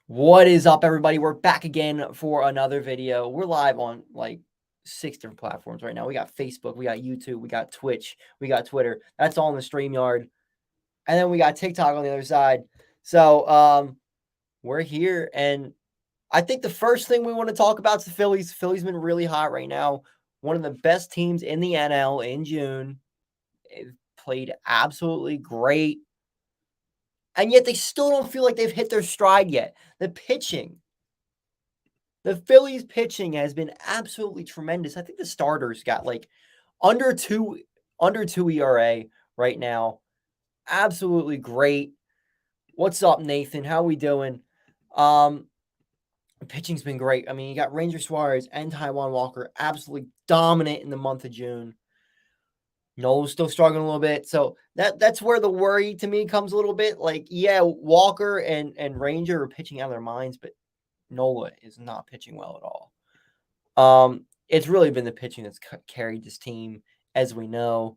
What is up, everybody? We're back again for another video. We're live on like 6 different platforms right now. We got Facebook, we got YouTube, we got Twitch, we got Twitter. That's all in the StreamYard. And then we got TikTok on the other side. So we're here, and I think the first thing we want to talk about is the Phillies. Phillies been really hot right now. One of the best teams in the NL in June. They've played absolutely great. And yet they still don't feel like they've hit their stride yet. The Phillies pitching has been absolutely tremendous. I think the starters got like under two ERA right now. Absolutely great. What's up, Nathan? How we doing? Pitching's been great. I mean, you got Ranger Suarez and Taiwan Walker absolutely dominant in the month of June. Nola's still struggling a little bit. So that's where the worry to me comes a little bit. Like, yeah, Walker and Ranger are pitching out of their minds, but Nola is not pitching well at all. It's really been the pitching that's carried this team, as we know.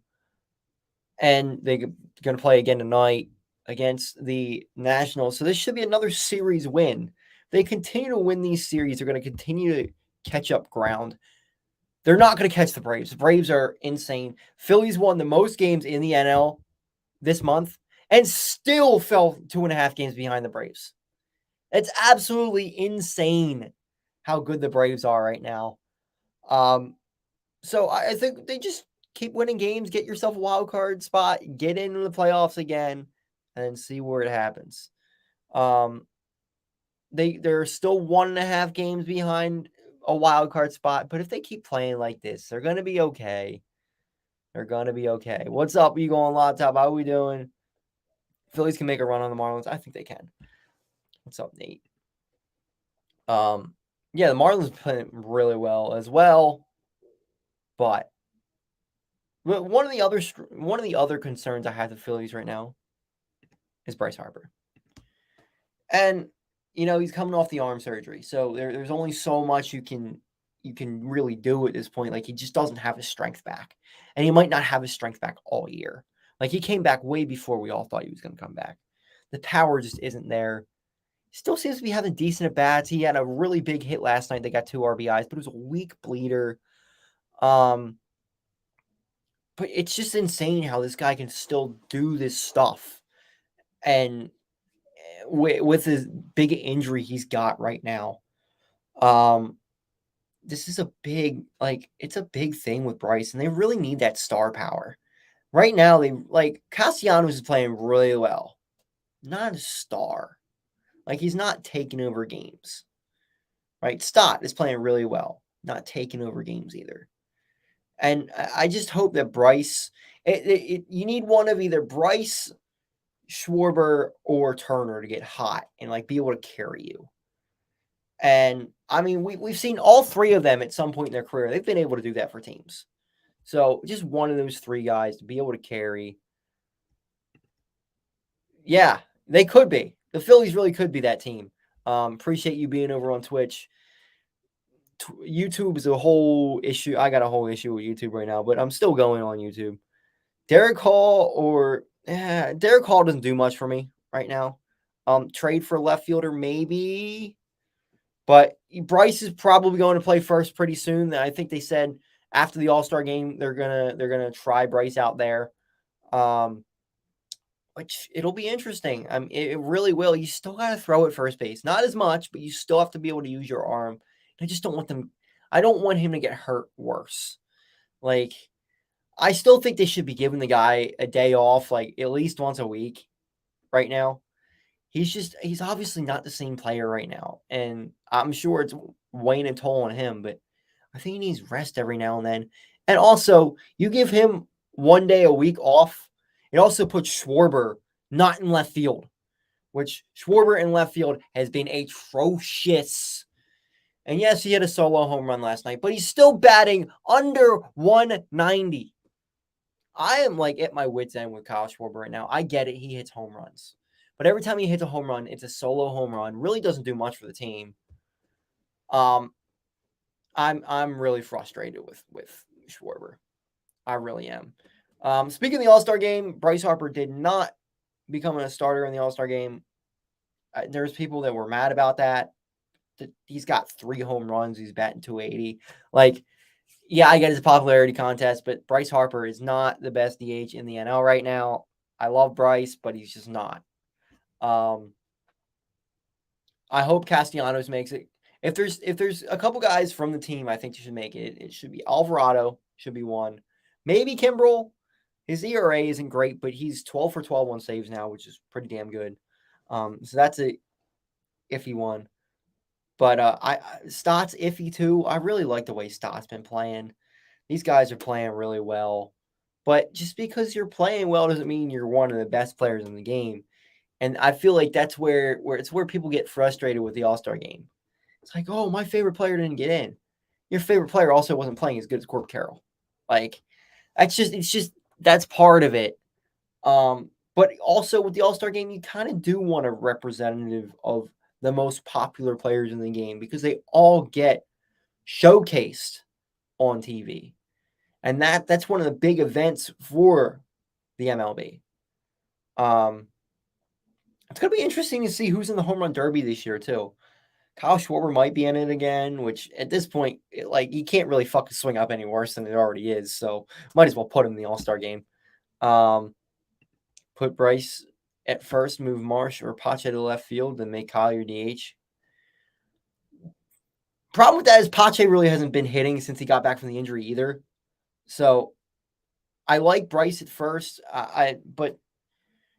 And they're going to play again tonight against the Nationals. So this should be another series win. If they continue to win these series, they're going to continue to catch up ground. They're not going to catch the Braves. The Braves are insane. Phillies won the most games in the NL this month and still fell 2.5 games behind the Braves. It's absolutely insane how good the Braves are right now. So I think they just keep winning games, get yourself a wild card spot, get into the playoffs again, and see where it happens. They're still 1.5 games behind a wild card spot, but if they keep playing like this, they're gonna be okay. They're gonna be okay. What's up? You going laptop? How are we doing? Phillies can make a run on the Marlins. I think they can. What's up, Nate? Yeah, the Marlins playing really well as well, but one of the other concerns I have with the Phillies right now is Bryce Harper, and he's coming off the arm surgery, so there's only so much you can really do at this point. Like, he just doesn't have his strength back, and he might not have his strength back all year. Like, he came back way before we all thought he was going to come back. The power just isn't there. Still seems to be having decent at bats. He had a really big hit last night. They got 2 RBIs, but it was a weak bleeder. But it's just insane how this guy can still do this stuff. And with his big injury he's got right now, this is it's a big thing with Bryce, and they really need that star power. Right now, Castellanos is playing really well. Not a star. Like, he's not taking over games. Right? Stott is playing really well. Not taking over games either. And I just hope that Bryce, you need one of either Bryce, Schwarber, or Turner to get hot and be able to carry you. And I mean, we've seen all 3 of them at some point in their career. They've been able to do that for teams. So just one of those 3 guys to be able to carry. Yeah, they could be. The Phillies really could be that team. Appreciate you being over on Twitch. YouTube is a whole issue. I got a whole issue with YouTube right now, but I'm still going on YouTube. Derek Hall doesn't do much for me right now. Trade for left fielder maybe, but Bryce is probably going to play first pretty soon. I think they said after the All-Star game they're gonna try Bryce out there. Which it'll be interesting. It really will. You still got to throw at first base, not as much, but you still have to be able to use your arm. I just don't want them. I don't want him to get hurt worse. Like, I still think they should be giving the guy a day off, like at least once a week. Right now, he's obviously not the same player right now, and I'm sure it's weighing a toll on him. But I think he needs rest every now and then. And also, you give him one day a week off. It also puts Schwarber not in left field, which Schwarber in left field has been atrocious. And yes, he had a solo home run last night, but he's still batting under 190. I am at my wit's end with Kyle Schwarber right now. I get it. He hits home runs. But every time he hits a home run, it's a solo home run. Really doesn't do much for the team. I'm really frustrated with Schwarber. I really am. Speaking of the All-Star game, Bryce Harper did not become a starter in the All-Star game. There's people that were mad about that. He's got 3 home runs. He's batting 280. Like, yeah, I get his popularity contest, but Bryce Harper is not the best DH in the NL right now. I love Bryce, but he's just not. I hope Castellanos makes it. If there's a couple guys from the team, I think you should make it. It should be Alvarado, should be one. Maybe Kimbrel. His ERA isn't great, but he's 12 for 12 on saves now, which is pretty damn good. So that's a iffy one. But Stott's iffy too. I really like the way Stott's been playing. These guys are playing really well. But just because you're playing well doesn't mean you're one of the best players in the game. And I feel like that's where people get frustrated with the All-Star game. It's like, oh, my favorite player didn't get in. Your favorite player also wasn't playing as good as Corbin Carroll. Like, that's part of it. But also with the All-Star game, you kind of do want a representative of the most popular players in the game because they all get showcased on TV. And that's one of the big events for the MLB. It's going to be interesting to see who's in the home run derby this year too. Kyle Schwarber might be in it again, which at this point, he can't really fucking swing up any worse than it already is. So might as well put him in the All-Star game. Put Bryce at first, move Marsh or Pache to left field, and make Kyle your DH. Problem with that is Pache really hasn't been hitting since he got back from the injury either. So I like Bryce at first, but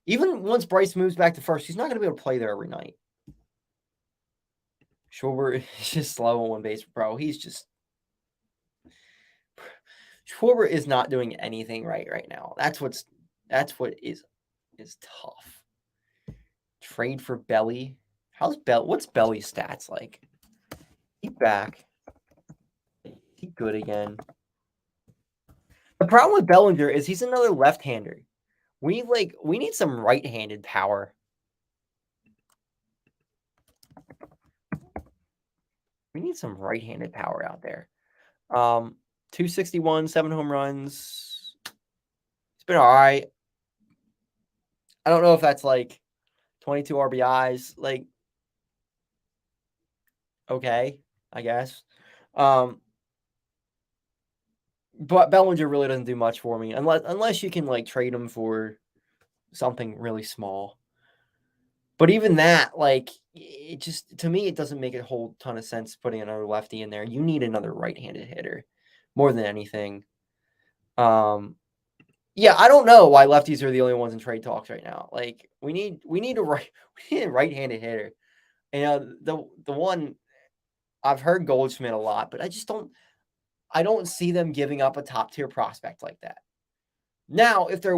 even once Bryce moves back to first, he's not going to be able to play there every night. Schwarber is just slow on one base, bro. Schwarber is not doing anything right now. That's what is tough. Trade for Belly. What's Belly's stats like? He's back. He good again. The problem with Bellinger is he's another left-hander. We need some right-handed power. We need some right-handed power out there. 261, 7 home runs. It's been all right. I don't know if that's 22 RBIs. Okay, I guess. But Bellinger really doesn't do much for me unless you can trade him for something really small. But even that, it just, to me, it doesn't make a whole ton of sense putting another lefty in there. You need another right-handed hitter more than anything. Yeah, I don't know why lefties are the only ones in trade talks right now. We need a right-handed hitter. The one I've heard Goldschmidt a lot, but I don't see them giving up a top-tier prospect like that. Now, if there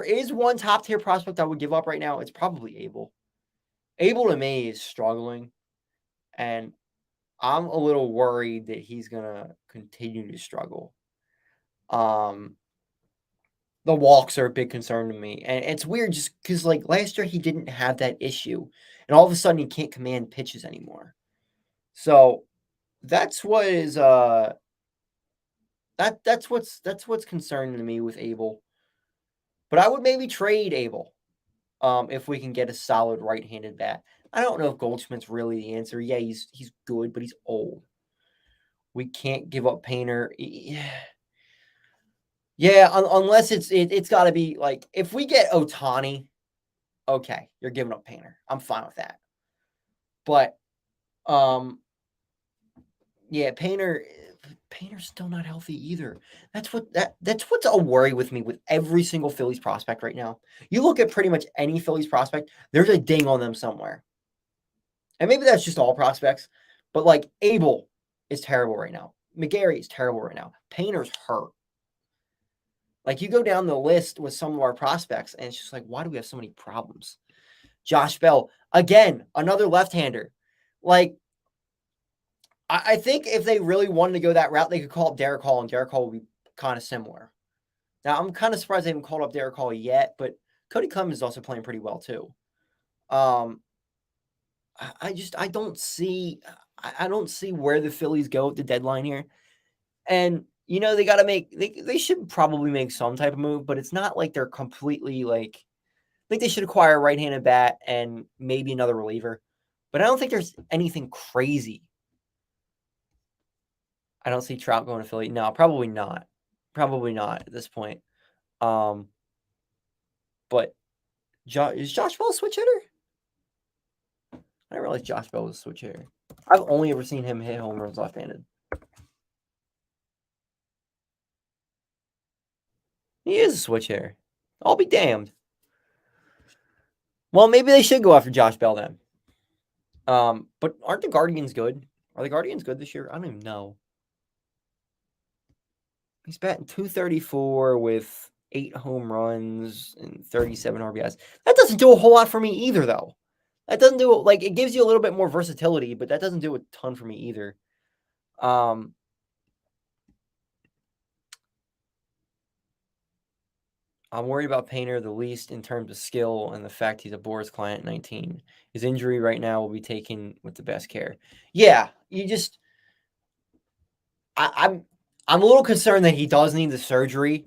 is one top-tier prospect I would give up right now, it's probably Abel. Abel to me is struggling, and I'm a little worried that he's going to continue to struggle. The walks are a big concern to me, and it's weird just because last year he didn't have that issue, and all of a sudden he can't command pitches anymore. So that's what is that's what's concerning to me with Abel. But I would maybe trade Abel if we can get a solid right-handed bat. I don't know if Goldschmidt's really the answer. Yeah, he's good, but he's old. We can't give up Painter. Yeah, unless it's got to be if we get Ohtani, okay, you're giving up Painter. I'm fine with that. But yeah, Painter's still not healthy either. That's what's a worry with me with every single Phillies prospect right now. You look at pretty much any Phillies prospect, there's a ding on them somewhere. And maybe that's just all prospects, but Abel is terrible right now. McGarry is terrible right now. Painter's hurt. You go down the list with some of our prospects, and it's just why do we have so many problems? Josh Bell, again, another left-hander. I think if they really wanted to go that route, they could call up Derek Hall, and Derek Hall would be kind of similar. Now, I'm kind of surprised they haven't called up Derek Hall yet, but Cody Clemens is also playing pretty well, too. I don't see where the Phillies go at the deadline here. And, they got to they should probably make some type of move, but it's not like they're completely think they should acquire a right-handed bat and maybe another reliever. But I don't think there's anything crazy. I don't see Trout going to Philly. No, probably not. Probably not at this point. But is Josh Bell a switch hitter? I didn't realize Josh Bell was a switch hitter. I've only ever seen him hit home runs left-handed. He is a switch hitter. I'll be damned. Well, maybe they should go after Josh Bell then. But aren't the Guardians good? Are the Guardians good this year? I don't even know. He's batting .234 with 8 home runs and 37 RBIs. That doesn't do a whole lot for me either, though. That doesn't do like it gives you a little bit more versatility, but that doesn't do a ton for me either. I'm worried about Painter the least in terms of skill and the fact he's a Boris client at 19. His injury right now will be taken with the best care. Yeah, you just I'm a little concerned that he does need the surgery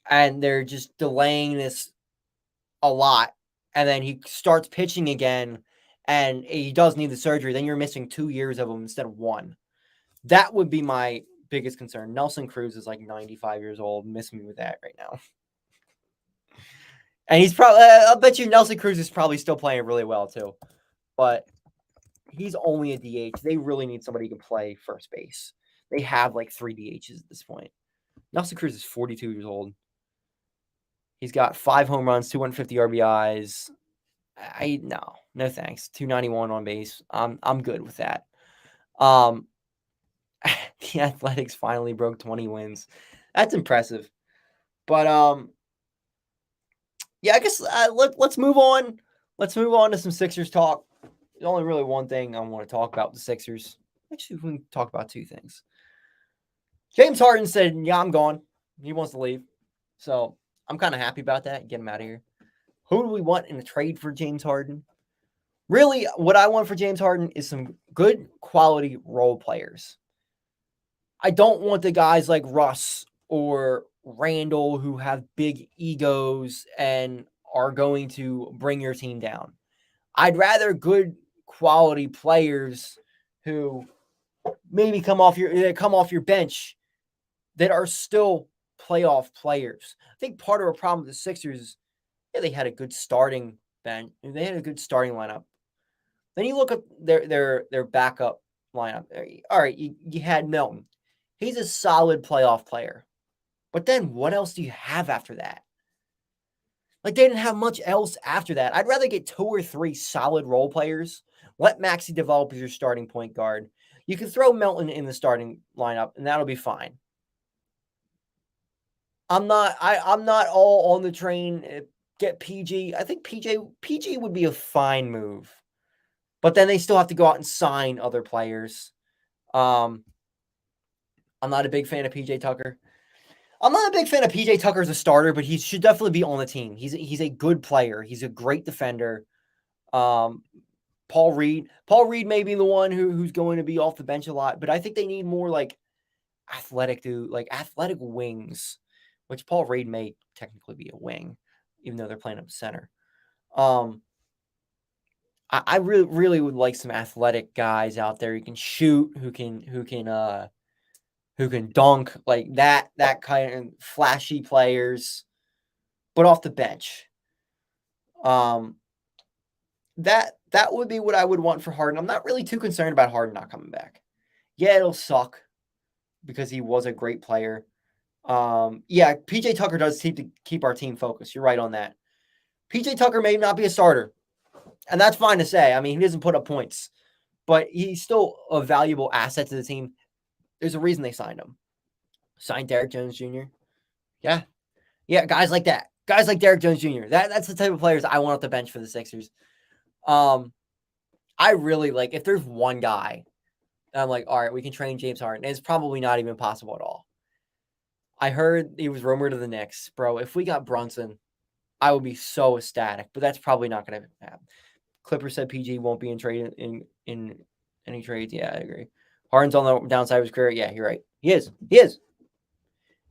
and they're just delaying this a lot. And then he starts pitching again and he does need the surgery. Then you're missing 2 years of him instead of 1. That would be my biggest concern. Nelson Cruz is like 95 years old. Miss me with that right now. And he's probably, I'll bet you Nelson Cruz is probably still playing really well too. But he's only a DH. They really need somebody who can play first base. They have like 3 DHs at this point. Nelson Cruz is 42 years old. He's got 5 home runs, 250 RBIs. No thanks. 291 on base. I'm good with that. The Athletics finally broke 20 wins. That's impressive. But yeah, I guess let's move on. Let's move on to some Sixers talk. There's only really one thing I want to talk about with the Sixers. Actually, we can talk about 2 things. James Harden said, yeah, I'm gone. He wants to leave. So I'm kind of happy about that. Get him out of here. Who do we want in a trade for James Harden? Really, what I want for James Harden is some good quality role players. I don't want the guys like Russ or Randall who have big egos and are going to bring your team down. I'd rather good quality players who maybe come off your bench that are still playoff players. I think part of a problem with the Sixers, they had a good starting bench. They had a good starting lineup. Then you look at their backup lineup. All right, you had Milton. He's a solid playoff player. But then what else do you have after that? Like, they didn't have much else after that. I'd rather get 2 or 3 solid role players. Let Maxey develop as your starting point guard. You can throw Milton in the starting lineup, and that'll be fine. I'm not all on the train. Get PG. I think PG would be a fine move. But then they still have to go out and sign other players. I'm not a big fan of PJ Tucker. I'm not a big fan of PJ Tucker as a starter, but he should definitely be on the team. He's a good player. He's a great defender. Paul Reed may be the one who's going to be off the bench a lot, but I think they need more like athletic wings, which Paul Reed may technically be a wing, even though they're playing up center. I really would like some athletic guys out there who can shoot, who can dunk, like that kind of flashy players, but off the bench. That would be what I would want for Harden. I'm not really too concerned about Harden not coming back. Yeah, it'll suck because he was a great player. Yeah, PJ Tucker does keep our team focused. You're right on that. PJ Tucker may not be a starter, and that's fine to say. I mean, he doesn't put up points, but he's still a valuable asset to the team. There's a reason they signed him. Signed Derrick Jones Jr. Yeah, guys like that. Guys like Derrick Jones Jr. That's the type of players I want off the bench for the Sixers. I really like, if there's one guy, I'm like, all right, we can train James Harden. And it's probably not even possible at all. I heard he was rumored to the Knicks. Bro, if we got Brunson, I would be so ecstatic. But that's probably not going to happen. Clippers said PG won't be in trade in any trades. Yeah, I agree. Harden's on the downside of his career. Yeah, you're right. He is.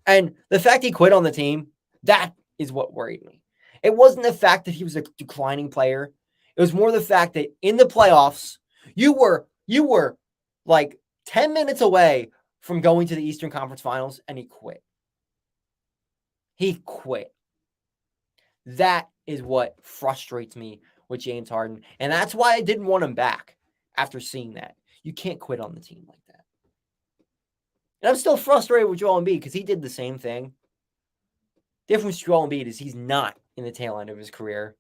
And the fact he quit on the team, that is what worried me. It wasn't the fact that he was a declining player. It was more the fact that in the playoffs, you were like 10 minutes away from going to the Eastern Conference Finals, and he quit. He quit. That is what frustrates me with James Harden. And that's why I didn't want him back after seeing that. You can't quit on the team like that. And I'm still frustrated with Joel Embiid because he did the same thing. The difference with Joel Embiid is he's not in the tail end of his career.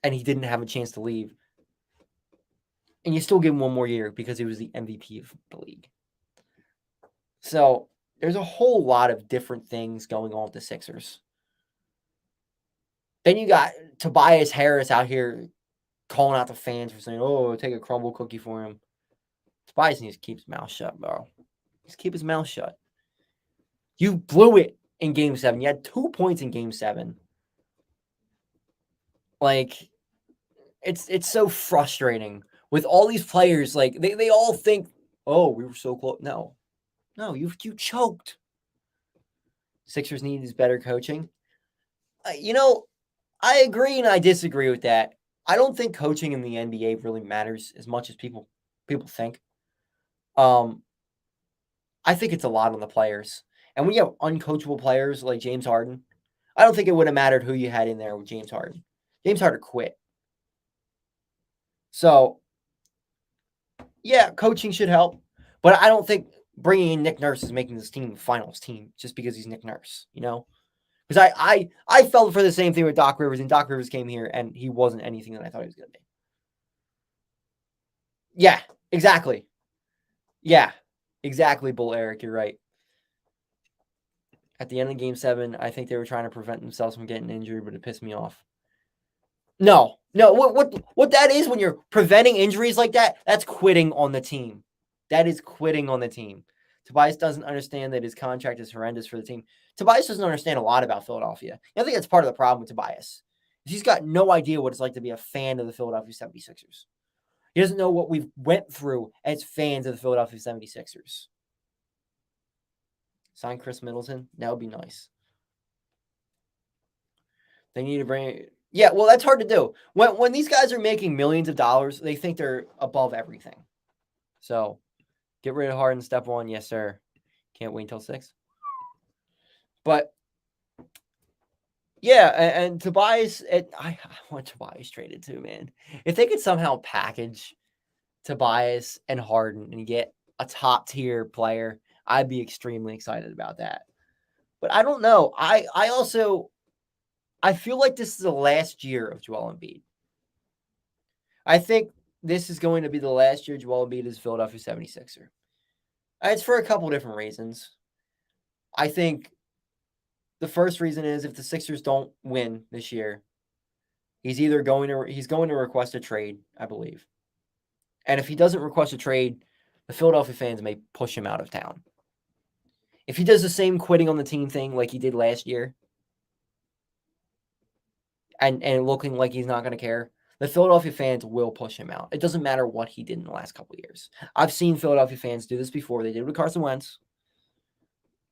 And he didn't have a chance to leave. And you still give him one more year because he was the MVP of the league. So there's a whole lot of different things going on with the Sixers. Then you got Tobias Harris out here calling out the fans for saying, oh, take a crumble cookie for him. Tobias needs to keep his mouth shut, bro. Just keep his mouth shut. You blew it in Game 7. You had 2 points in Game 7. Like, it's so frustrating with all these players. Like, they all think, oh, we were so close. No, you choked. Sixers need is better coaching. I agree and I disagree with that. I don't think coaching in the NBA really matters as much as people think. I think it's a lot on the players. And when you have uncoachable players like James Harden, I don't think it would have mattered who you had in there with James Harden. James Harden quit. So, yeah, coaching should help. But I don't think bringing in Nick Nurse is making this team a finals team just because he's Nick Nurse, Because I felt for the same thing with Doc Rivers, and Doc Rivers came here, and he wasn't anything that I thought he was going to be. Yeah, exactly. Yeah, exactly, Bull Eric. You're right. At the end of Game 7, I think they were trying to prevent themselves from getting injured, but it pissed me off. No. What that is when you're preventing injuries like that, that's quitting on the team. That is quitting on the team. Tobias doesn't understand that his contract is horrendous for the team. Tobias doesn't understand a lot about Philadelphia. I think that's part of the problem with Tobias. He's got no idea what it's like to be a fan of the Philadelphia 76ers. He doesn't know what we've went through as fans of the Philadelphia 76ers. Sign Chris Middleton. That would be nice. They need to bring... Yeah, well, that's hard to do. When these guys are making millions of dollars, they think they're above everything. So, get rid of Harden, step one. Yes, sir. Can't wait until 6. But, yeah, and Tobias... I want Tobias traded too, man. If they could somehow package Tobias and Harden and get a top-tier player, I'd be extremely excited about that. But I don't know. I feel like this is the last year of Joel Embiid. I think this is going to be the last year Joel Embiid is Philadelphia 76er. It's for a couple different reasons. I think the first reason is if the Sixers don't win this year, he's going to request a trade, I believe. And if he doesn't request a trade, the Philadelphia fans may push him out of town. If he does the same quitting on the team thing like he did last year, and looking like he's not going to care, the Philadelphia fans will push him out. It doesn't matter what he did in the last couple of years. I've seen Philadelphia fans do this before. They did it with Carson Wentz.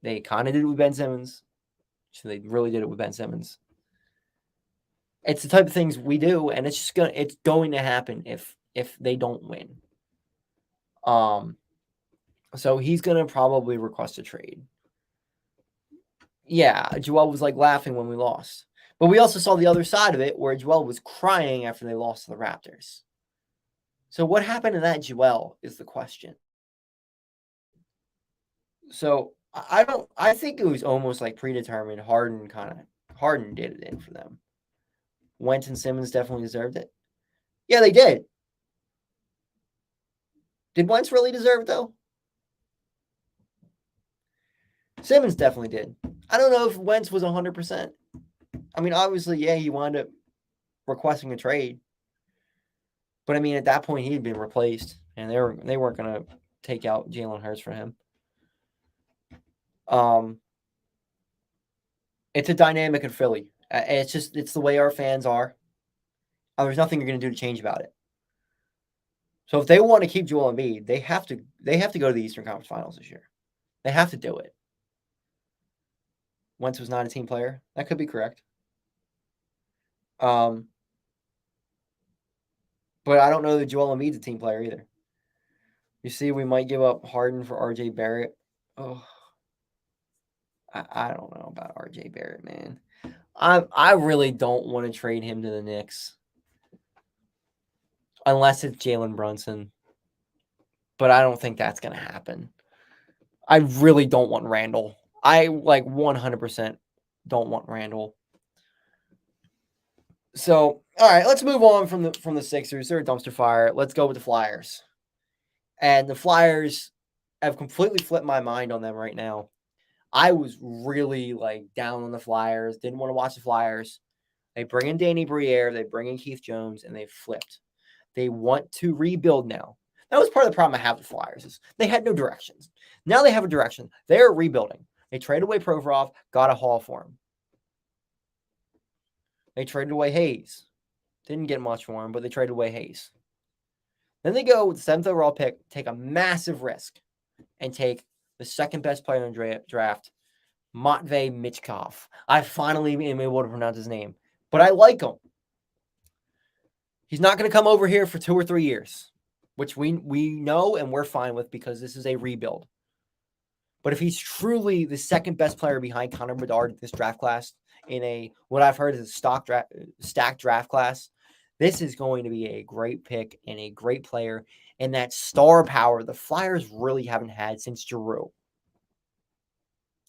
They kind of did it with Ben Simmons. So they really did it with Ben Simmons. It's the type of things we do, and it's going to happen if they don't win. So he's going to probably request a trade. Yeah, Joel was like laughing when we lost. But we also saw the other side of it where Joel was crying after they lost to the Raptors. So what happened to that Joel is the question. So I think it was almost like predetermined. Harden did it in for them. Wentz and Simmons definitely deserved it. Yeah, they did. Did Wentz really deserve it though? Simmons definitely did. I don't know if Wentz was 100%. I mean, obviously, yeah, he wound up requesting a trade. But, I mean, at that point, he had been replaced, and they weren't going to take out Jalen Hurts for him. It's a dynamic in Philly. It's the way our fans are. There's nothing you're going to do to change about it. So if they want to keep Joel Embiid, they have to go to the Eastern Conference Finals this year. They have to do it. Wentz was not a team player. That could be correct. Um, but I don't know that Joel Embiid's a team player either. You see, we might give up Harden for RJ Barrett. Oh, I don't know about RJ Barrett, man. I really don't want to trade him to the Knicks unless it's Jalen Brunson. But I don't think that's going to happen. I really don't want Randall. I 100% don't want Randall. So, all right, let's move on from the Sixers. They're a dumpster fire. Let's go with the Flyers. And the Flyers have completely flipped my mind on them right now. I was really down on the Flyers, didn't want to watch the Flyers. They bring in Danny Briere, they bring in Keith Jones, and they flipped. They want to rebuild now. That was part of the problem I have with the Flyers is they had no directions. Now they have a direction. They are rebuilding. They traded away Provorov, got a haul for him. They traded away Hayes. Didn't get much for him, but they traded away Hayes. Then they go with the 7th overall pick, take a massive risk, and take the second best player in the draft, Matvei Michkov. I finally am able to pronounce his name, but I like him. He's not going to come over here for 2 or 3 years, which we know and we're fine with because this is a rebuild. But if he's truly the second best player behind Connor Bedard in this draft class, in a what I've heard is a stacked draft class, this is going to be a great pick and a great player. And that star power the Flyers really haven't had since Giroux.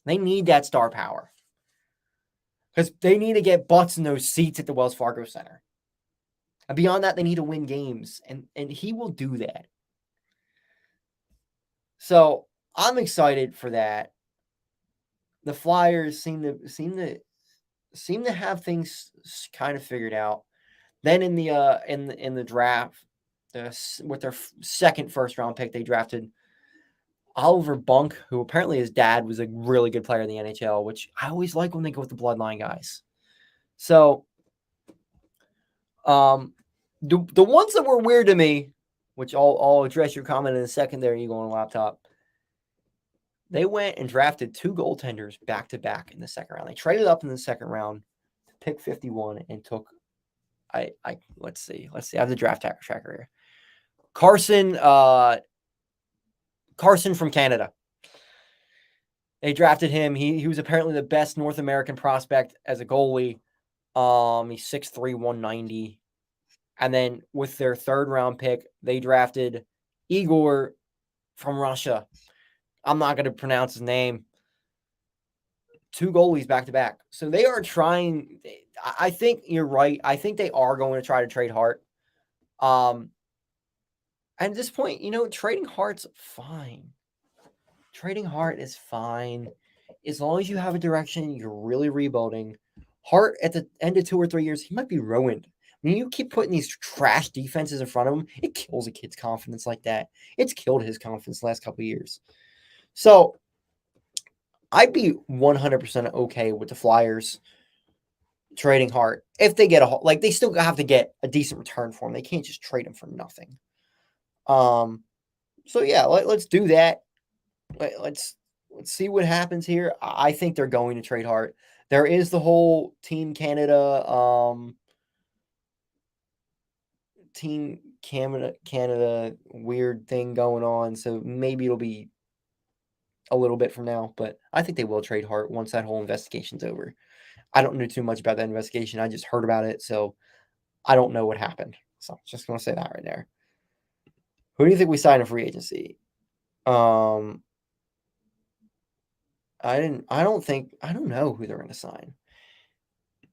They need that star power because they need to get butts in those seats at the Wells Fargo Center. And beyond that, they need to win games, and he will do that. So I'm excited for that. The Flyers seem to have things kind of figured out. Then in the draft, with their second first round pick, they drafted Oliver Bunk, who apparently his dad was a really good player in the NHL, which I always like when they go with the bloodline guys. So, the ones that were weird to me, which I'll address your comment in a second there, you go on a laptop. They went and drafted 2 goaltenders back to back in the second round. They traded up in the second round to pick 51 and took let's see. I have the draft tracker here. Carson from Canada. They drafted him. He was apparently the best North American prospect as a goalie. He's 6'3", 190. And then with their third round pick, they drafted Igor from Russia. I'm not going to pronounce his name. 2 goalies back to back. So they are trying. I think you're right. I think they are going to try to trade Hart. And at this point, trading Hart's fine. Trading Hart is fine. As long as you have a direction, you're really rebuilding. Hart, at the end of 2 or 3 years, he might be ruined. When you keep putting these trash defenses in front of him, it kills a kid's confidence like that. It's killed his confidence the last couple of years. So I'd be 100% okay with the Flyers trading Hart if they get they still have to get a decent return for him. They can't just trade him for nothing. So yeah, let's do that. Let's see what happens here. I think they're going to trade Hart. There is the whole Team Canada weird thing going on. So maybe it'll be a little bit from now, but I think they will trade Hart once that whole investigation's over. I don't know too much about that investigation. I just heard about it, so I don't know what happened. So just going to say that right there. Who do you think we sign in free agency? I don't know who they're going to sign.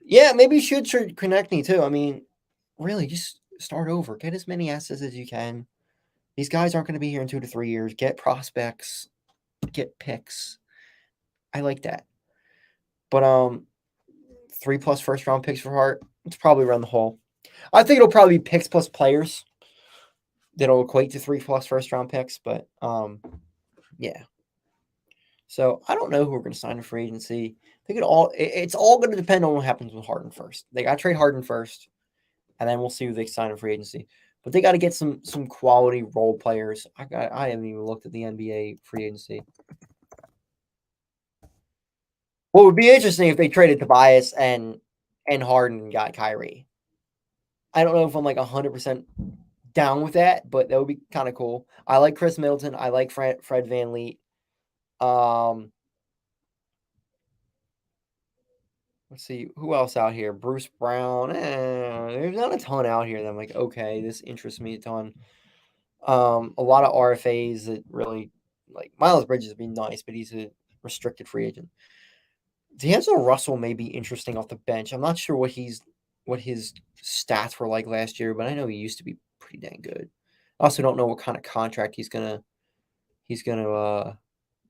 Yeah, maybe you should trade Konechny too. I mean, really, just start over. Get as many assets as you can. These guys aren't going to be here in 2 to 3 years. Get prospects. Get picks. I like that. But 3+ first round picks for Hart. It's probably around the hole. I think it'll probably be picks plus players that'll equate to 3+ first round picks. But yeah. So I don't know who we're going to sign in free agency. I think it's all going to depend on what happens with Harden first. They got to trade Harden first, and then we'll see who they sign in free agency. But they got to get some quality role players. I haven't even looked at the NBA free agency. What would be interesting if they traded Tobias and and Harden got Kyrie. I don't know if I'm like 100% down with that, but that would be kind of cool. I like Chris Middleton. I like Fred VanVleet. Um, let's see who else out here. Bruce Brown. There's not a ton out here that I'm like, okay, this interests me a ton. A lot of RFAs that really like Miles Bridges would be nice, but he's a restricted free agent. D'Angelo Russell may be interesting off the bench. I'm not sure what his stats were like last year, but I know he used to be pretty dang good. I also don't know what kind of contract he's gonna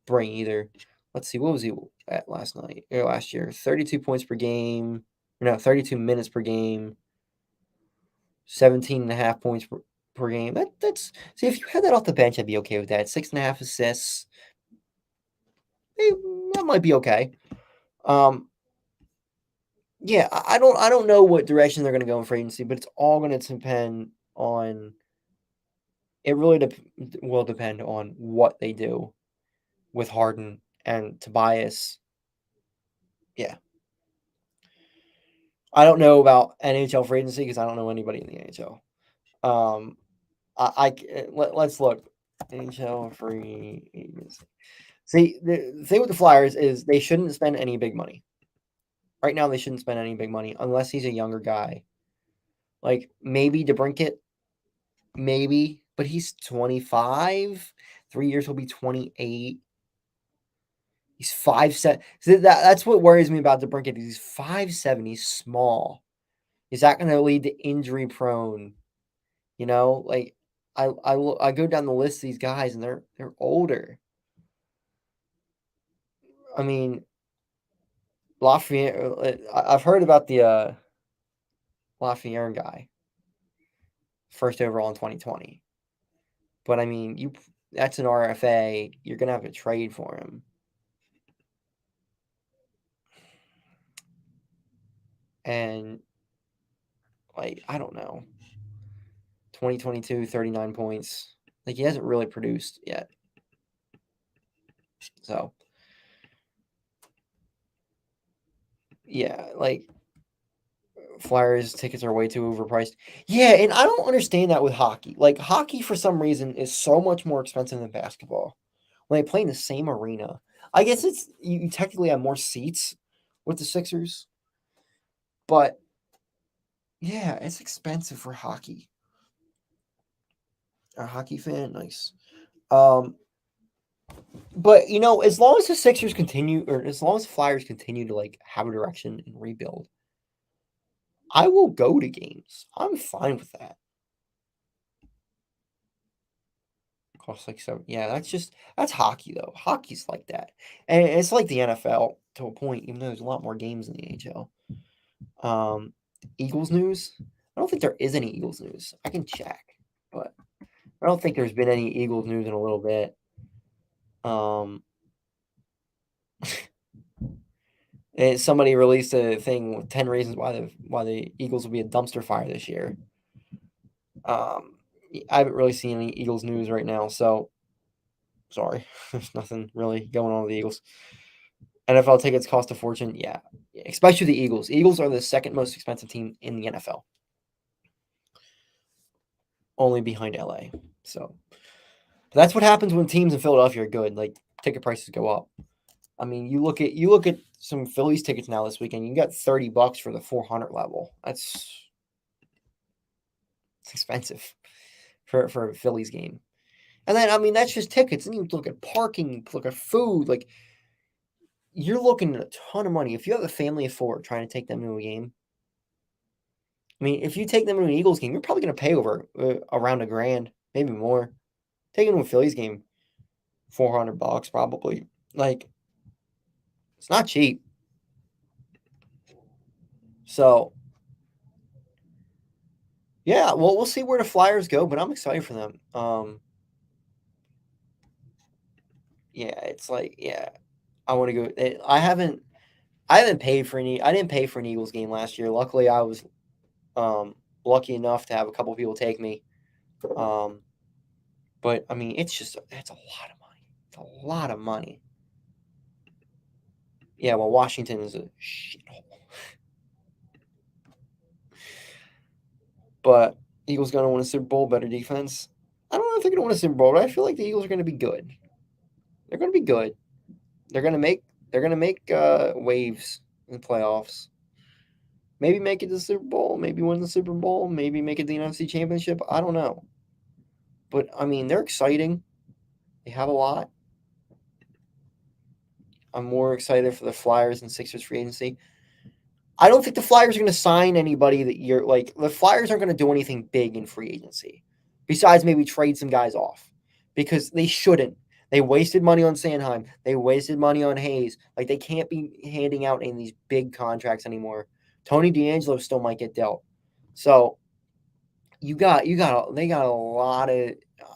bring either. Let's see, what was he at last night or last year? 32 points per game. No, 32 minutes per game. 17 and a half points per game. That's see if you had that off the bench, I'd be okay with that. 6.5 assists. That might be okay. Um, yeah, I don't know what direction they're gonna go in free agency, but it's all gonna depend on it really will depend on what they do with Harden and Tobias. Yeah. I don't know about NHL free agency because I don't know anybody in the NHL. Um, let's look NHL free agency. See, the thing with the Flyers is they shouldn't spend any big money. Right now, they shouldn't spend any big money unless he's a younger guy. Like maybe DeBrincat, maybe, but he's 25. 3 years he'll be 28. He's 5'7". So that's what worries me about DeBrincat. He's 5'7". He's small. Is that going to lead to injury prone? You know, like I go down the list of these guys and they're older. I mean, Lafayette. I've heard about the Lafayette guy, first overall in 2020. But I mean, that's an RFA. You're gonna have to trade for him. And like I don't know. 2022, 39 points. Like he hasn't really produced yet. So yeah, like Flyers tickets are way too overpriced. Yeah, and I don't understand that with hockey. Like hockey for some reason is so much more expensive than basketball. When they play in the same arena. I guess it's you technically have more seats with the Sixers, but yeah, it's expensive for hockey. A hockey fan, nice. Um, but as long as the Sixers continue, or as long as the Flyers continue to like have a direction and rebuild, I will go to games. I'm fine with that. Cost like seven. Yeah, that's hockey though. Hockey's like that, and it's like the NFL to a point. Even though there's a lot more games in the NHL. Eagles news. I don't think there is any Eagles news. I can check, but I don't think there's been any Eagles news in a little bit. Um, somebody released a thing with 10 reasons why the Eagles will be a dumpster fire this year. Um, I haven't really seen any Eagles news right now, so sorry. There's nothing really going on with the Eagles. NFL tickets cost a fortune. Yeah, especially the Eagles. Eagles are the second most expensive team in the NFL, only behind LA. So that's what happens when teams in Philadelphia are good. Like ticket prices go up. I mean, you look at some Phillies tickets now this weekend. You got $30 for the 400 level. It's expensive for a Phillies game. And then I mean that's just tickets. And you look at parking, you look at food. Like you're looking at a ton of money. If you have a family of four trying to take them to a game, I mean, if you take them to an Eagles game, you're probably going to pay over around $1,000, maybe more. Taking them to a Phillies game, $400 probably. Like it's not cheap. So yeah, well, we'll see where the Flyers go, but I'm excited for them. Yeah, it's like yeah, I want to go. I haven't paid for any. I didn't pay for an Eagles game last year. Luckily, I was lucky enough to have a couple people take me. Um, but I mean, it's a lot of money. It's a lot of money. Yeah, well, Washington is a shithole. But Eagles going to win a Super Bowl, better defense. I don't know if they're going to win a Super Bowl, but I feel like the Eagles are going to be good. They're going to be good. They're going to make waves in the playoffs. Maybe make it to the Super Bowl, maybe win the Super Bowl, maybe make it the NFC Championship. I don't know. But I mean, they're exciting. They have a lot. I'm more excited for the Flyers and Sixers free agency. I don't think the Flyers are going to sign anybody that you're like. The Flyers aren't going to do anything big in free agency, besides maybe trade some guys off, because they shouldn't. They wasted money on Sanheim. They wasted money on Hayes. Like, they can't be handing out any of these big contracts anymore. Tony DeAngelo still might get dealt. So they got a lot of.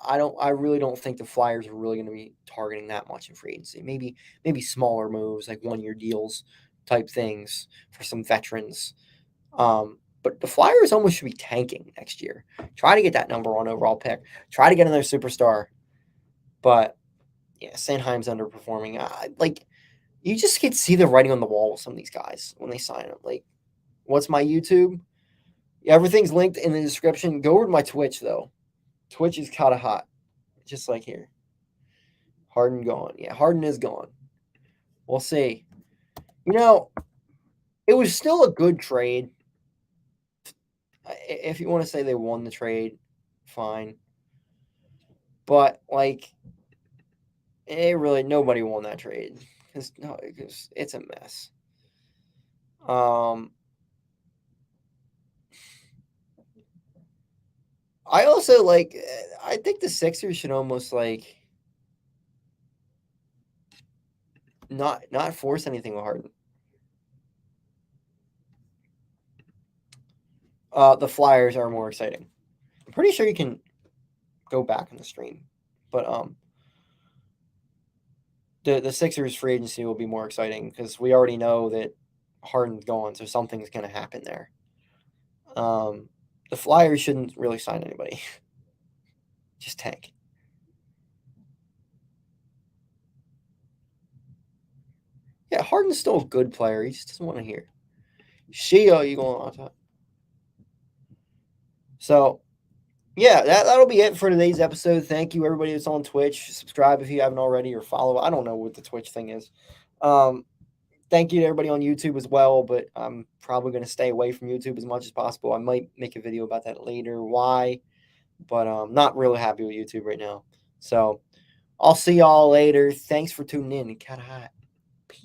I really don't think the Flyers are really going to be targeting that much in free agency. Maybe smaller moves, like 1-year deals type things for some veterans. But the Flyers almost should be tanking next year. Try to get that number 1 overall pick. Try to get another superstar. But yeah, Sanheim's underperforming. Like, you just get to see the writing on the wall with some of these guys when they sign them. Like, what's my YouTube? Everything's linked in the description. Go over to my Twitch, though. Twitch is Cahtah, just like here. Harden gone. Yeah, Harden is gone. We'll see. It was still a good trade. If you want to say they won the trade, fine. But, like, nobody won that trade. Because it's a mess. I also I think the Sixers should almost not force anything with Harden. The Flyers are more exciting. I'm pretty sure you can go back in the stream, but the Sixers free agency will be more exciting because we already know that Harden's gone, so something's going to happen there. The Flyers shouldn't really sign anybody. Just tank. Yeah, Harden's still a good player. He just doesn't want to hear. Shia, you going on top. So, yeah, that'll be it for today's episode. Thank you, everybody that's on Twitch. Subscribe if you haven't already, or follow. I don't know what the Twitch thing is. Thank you to everybody on YouTube as well, but I'm probably going to stay away from YouTube as much as possible. I might make a video about that later, why, but I'm not really happy with YouTube right now. So I'll see y'all later. Thanks for tuning in. Cahtah.